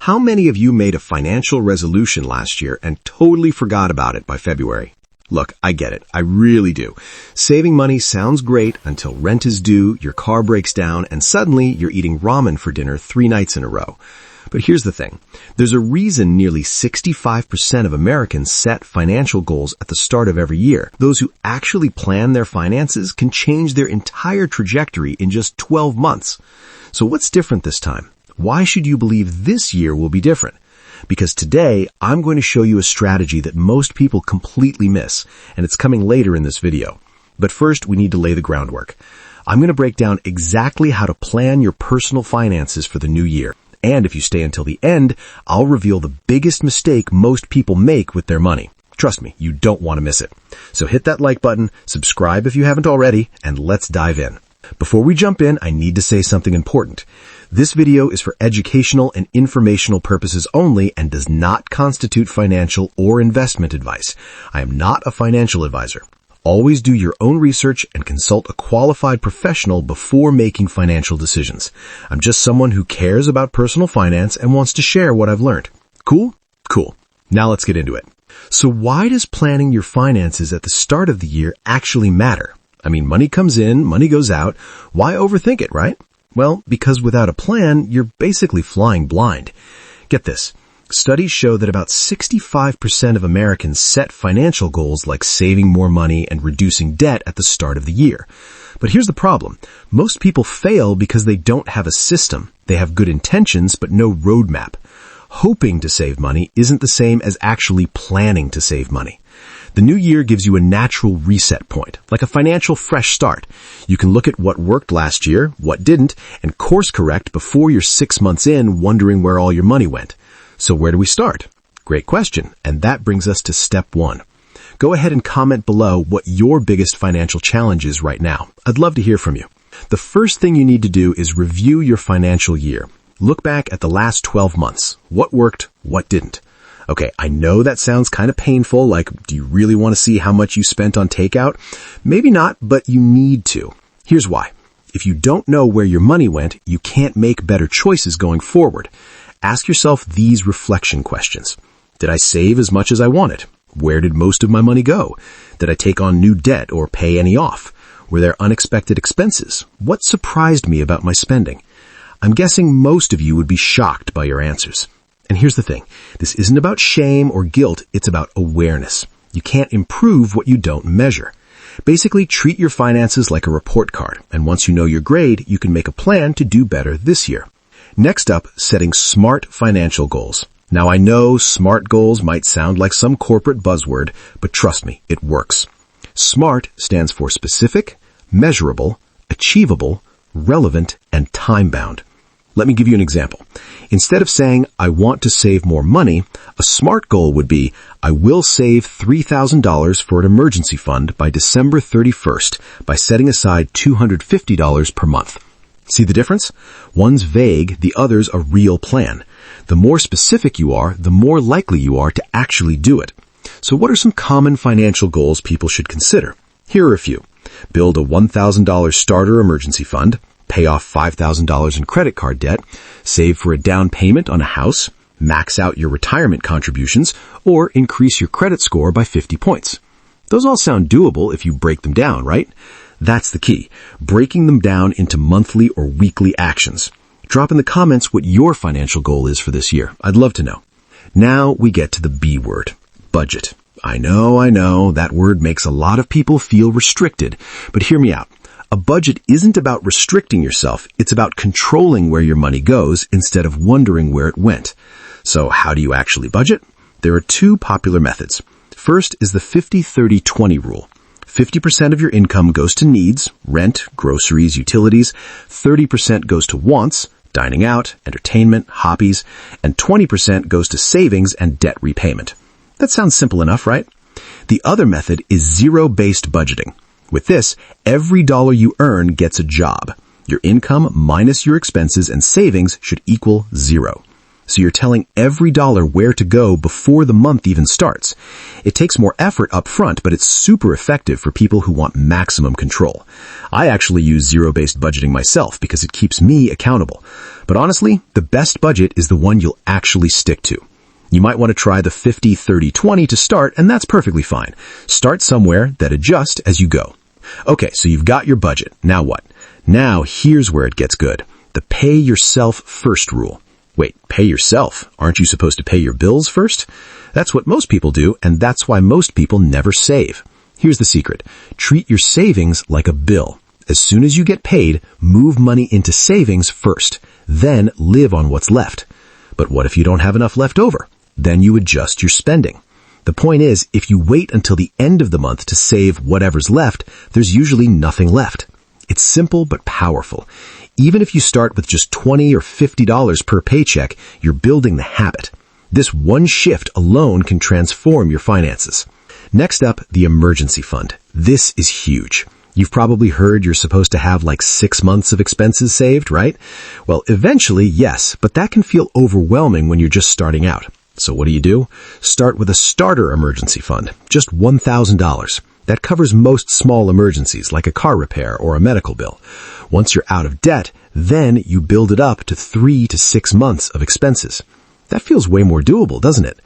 How many of you made a financial resolution last year and totally forgot about it by February? Look, I get it. I really do. Saving money sounds great until rent is due, your car breaks down, and suddenly you're eating ramen for dinner 3 nights in a row. But here's the thing. There's a reason nearly 65% of Americans set financial goals at the start of every year. Those who actually plan their finances can change their entire trajectory in just 12 months. So what's different this time? Why should you believe this year will be different? Because today, I'm going to show you a strategy that most people completely miss, and it's coming later in this video. But first, we need to lay the groundwork. I'm going to break down exactly how to plan your personal finances for the new year. And if you stay until the end, I'll reveal the biggest mistake most people make with their money. Trust me, you don't want to miss it. So hit that like button, subscribe if you haven't already, and let's dive in. Before we jump in, I need to say something important. This video is for educational and informational purposes only and does not constitute financial or investment advice. I am not a financial advisor. Always do your own research and consult a qualified professional before making financial decisions. I'm just someone who cares about personal finance and wants to share what I've learned. Cool? Cool. Now let's get into it. So why does planning your finances at the start of the year actually matter? I mean, money comes in, money goes out. Why overthink it, right? Well, because without a plan, you're basically flying blind. Get this. Studies show that about 65% of Americans set financial goals like saving more money and reducing debt at the start of the year. But here's the problem. Most people fail because they don't have a system. They have good intentions, but no roadmap. Hoping to save money isn't the same as actually planning to save money. The new year gives you a natural reset point, like a financial fresh start. You can look at what worked last year, what didn't, and course correct before you're 6 months in wondering where all your money went. So where do we start? Great question, and that brings us to step 1. Go ahead and comment below what your biggest financial challenge is right now. I'd love to hear from you. The first thing you need to do is review your financial year. Look back at the last 12 months. What worked, what didn't? Okay, I know that sounds kind of painful, like, do you really want to see how much you spent on takeout? Maybe not, but you need to. Here's why. If you don't know where your money went, you can't make better choices going forward. Ask yourself these reflection questions. Did I save as much as I wanted? Where did most of my money go? Did I take on new debt or pay any off? Were there unexpected expenses? What surprised me about my spending? I'm guessing most of you would be shocked by your answers. And here's the thing. This isn't about shame or guilt. It's about awareness. You can't improve what you don't measure. Basically, treat your finances like a report card. And once you know your grade, you can make a plan to do better this year. Next up, setting SMART financial goals. Now, I know SMART goals might sound like some corporate buzzword, but trust me, it works. SMART stands for specific, measurable, achievable, relevant, and time-bound. Let me give you an example. Instead of saying, I want to save more money, a SMART goal would be, I will save $3,000 for an emergency fund by December 31st by setting aside $250 per month. See the difference? One's vague, the other's a real plan. The more specific you are, the more likely you are to actually do it. So what are some common financial goals people should consider? Here are a few. Build a $1,000 starter emergency fund. Pay off $5,000 in credit card debt, save for a down payment on a house, max out your retirement contributions, or increase your credit score by 50 points. Those all sound doable if you break them down, right? That's the key, breaking them down into monthly or weekly actions. Drop in the comments what your financial goal is for this year. I'd love to know. Now we get to the B word, budget. I know, that word makes a lot of people feel restricted, but hear me out. A budget isn't about restricting yourself. It's about controlling where your money goes instead of wondering where it went. So how do you actually budget? There are 2 popular methods. First is the 50-30-20 rule. 50% of your income goes to needs, rent, groceries, utilities. 30% goes to wants, dining out, entertainment, hobbies, and 20% goes to savings and debt repayment. That sounds simple enough, right? The other method is zero-based budgeting. With this, every dollar you earn gets a job. Your income minus your expenses and savings should equal 0. So you're telling every dollar where to go before the month even starts. It takes more effort up front, but it's super effective for people who want maximum control. I actually use zero-based budgeting myself because it keeps me accountable. But honestly, the best budget is the one you'll actually stick to. You might want to try the 50-30-20 to start, and that's perfectly fine. Start somewhere, then adjust as you go. Okay, so you've got your budget. Now what? Now here's where it gets good. The pay yourself first rule. Wait, pay yourself? Aren't you supposed to pay your bills first? That's what most people do, and that's why most people never save. Here's the secret. Treat your savings like a bill. As soon as you get paid, move money into savings first. Then live on what's left. But what if you don't have enough left over? Then you adjust your spending. The point is, if you wait until the end of the month to save whatever's left, there's usually nothing left. It's simple but powerful. Even if you start with just $20 or $50 per paycheck, you're building the habit. This one shift alone can transform your finances. Next up, the emergency fund. This is huge. You've probably heard you're supposed to have like 6 months of expenses saved, right? Well, eventually, yes, but that can feel overwhelming when you're just starting out. So what do? Start with a starter emergency fund, just $1,000. That covers most small emergencies like a car repair or a medical bill. Once you're out of debt, then you build it up to 3 to 6 months of expenses. That feels way more doable, doesn't it?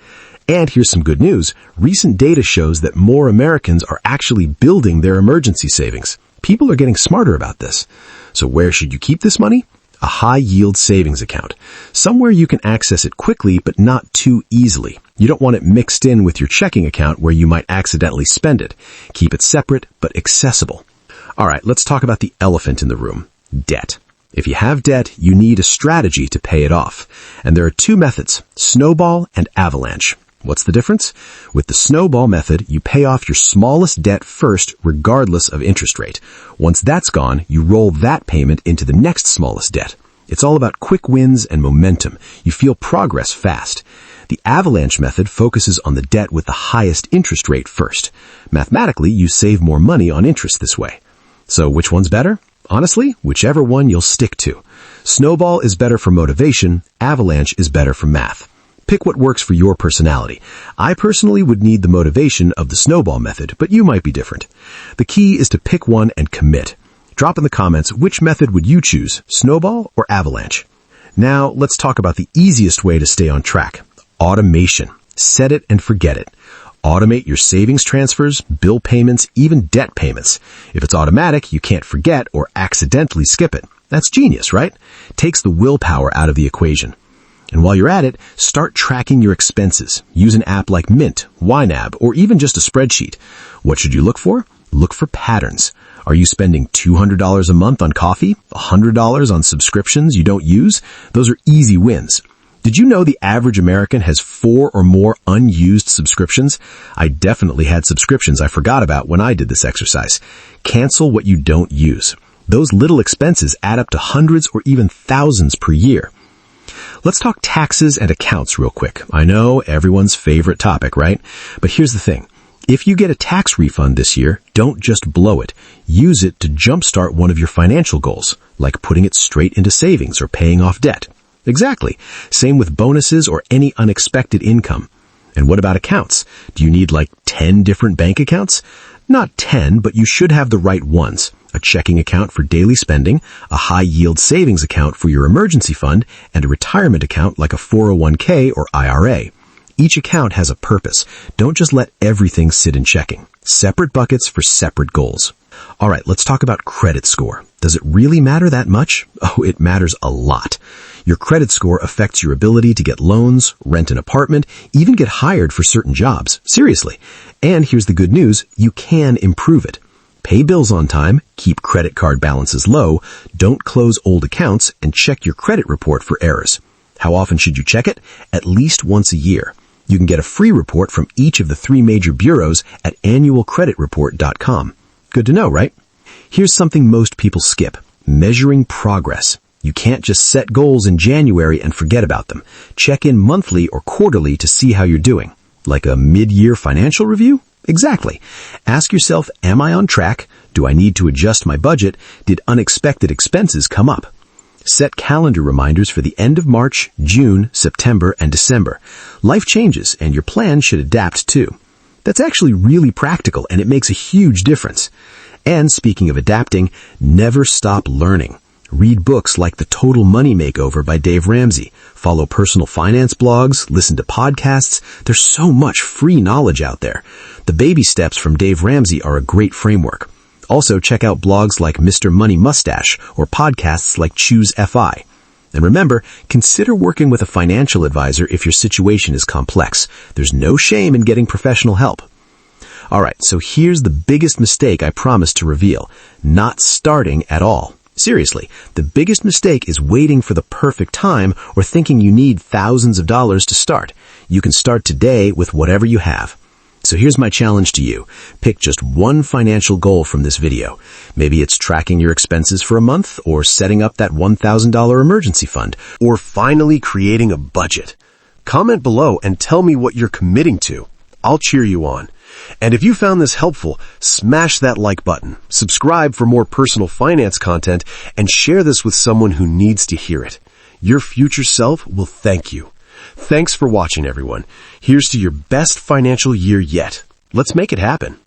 And here's some good news. Recent data shows that more Americans are actually building their emergency savings. People are getting smarter about this. So where should you keep this money? A high-yield savings account. Somewhere you can access it quickly, but not too easily. You don't want it mixed in with your checking account where you might accidentally spend it. Keep it separate, but accessible. All right, let's talk about the elephant in the room. Debt. If you have debt, you need a strategy to pay it off. And there are 2 methods, Snowball and Avalanche. What's the difference? With the Snowball method, you pay off your smallest debt first, regardless of interest rate. Once that's gone, you roll that payment into the next smallest debt. It's all about quick wins and momentum. You feel progress fast. The Avalanche method focuses on the debt with the highest interest rate first. Mathematically, you save more money on interest this way. So which one's better? Honestly, whichever one you'll stick to. Snowball is better for motivation. Avalanche is better for math. Pick what works for your personality. I personally would need the motivation of the Snowball method, but you might be different. The key is to pick one and commit. Drop in the comments which method would you choose, Snowball or Avalanche. Now, let's talk about the easiest way to stay on track. Automation. Set it and forget it. Automate your savings transfers, bill payments, even debt payments. If it's automatic, you can't forget or accidentally skip it. That's genius, right? Takes the willpower out of the equation. And while you're at it, start tracking your expenses. Use an app like Mint, YNAB, or even just a spreadsheet. What should you look for? Look for patterns. Are you spending $200 a month on coffee? $100 on subscriptions you don't use? Those are easy wins. Did you know the average American has 4 or more unused subscriptions? I definitely had subscriptions I forgot about when I did this exercise. Cancel what you don't use. Those little expenses add up to hundreds or even thousands per year. Let's talk taxes and accounts real quick. I know, everyone's favorite topic, right? But here's the thing. If you get a tax refund this year, don't just blow it. Use it to jumpstart one of your financial goals, like putting it straight into savings or paying off debt. Exactly. Same with bonuses or any unexpected income. And what about accounts? Do you need like 10 different bank accounts? Not 10, but you should have the right ones. A checking account for daily spending, a high-yield savings account for your emergency fund, and a retirement account like a 401k or IRA. Each account has a purpose. Don't just let everything sit in checking. Separate buckets for separate goals. All right, let's talk about credit score. Does it really matter that much? Oh, it matters a lot. Your credit score affects your ability to get loans, rent an apartment, even get hired for certain jobs. Seriously. And here's the good news, you can improve it. Pay bills on time, keep credit card balances low, don't close old accounts, and check your credit report for errors. How often should you check it? At least once a year. You can get a free report from each of the 3 major bureaus at annualcreditreport.com. Good to know, right? Here's something most people skip. Measuring progress. You can't just set goals in January and forget about them. Check in monthly or quarterly to see how you're doing. Like a mid-year financial review? Exactly. Ask yourself, am I on track? Do I need to adjust my budget? Did unexpected expenses come up? Set calendar reminders for the end of March, June, September, and December. Life changes, and your plan should adapt too. That's actually really practical, and it makes a huge difference. And speaking of adapting, never stop learning. Read books like The Total Money Makeover by Dave Ramsey. Follow personal finance blogs, listen to podcasts. There's so much free knowledge out there. The baby steps from Dave Ramsey are a great framework. Also, check out blogs like Mr. Money Mustache or podcasts like Choose FI. And remember, consider working with a financial advisor if your situation is complex. There's no shame in getting professional help. All right, so here's the biggest mistake I promised to reveal: not starting at all. Seriously, the biggest mistake is waiting for the perfect time or thinking you need thousands of dollars to start. You can start today with whatever you have. So here's my challenge to you. Pick just one financial goal from this video. Maybe it's tracking your expenses for a month, or setting up that $1,000 emergency fund, or finally creating a budget. Comment below and tell me what you're committing to. I'll cheer you on. And if you found this helpful, smash that like button, subscribe for more personal finance content, and share this with someone who needs to hear it. Your future self will thank you. Thanks for watching, everyone. Here's to your best financial year yet. Let's make it happen.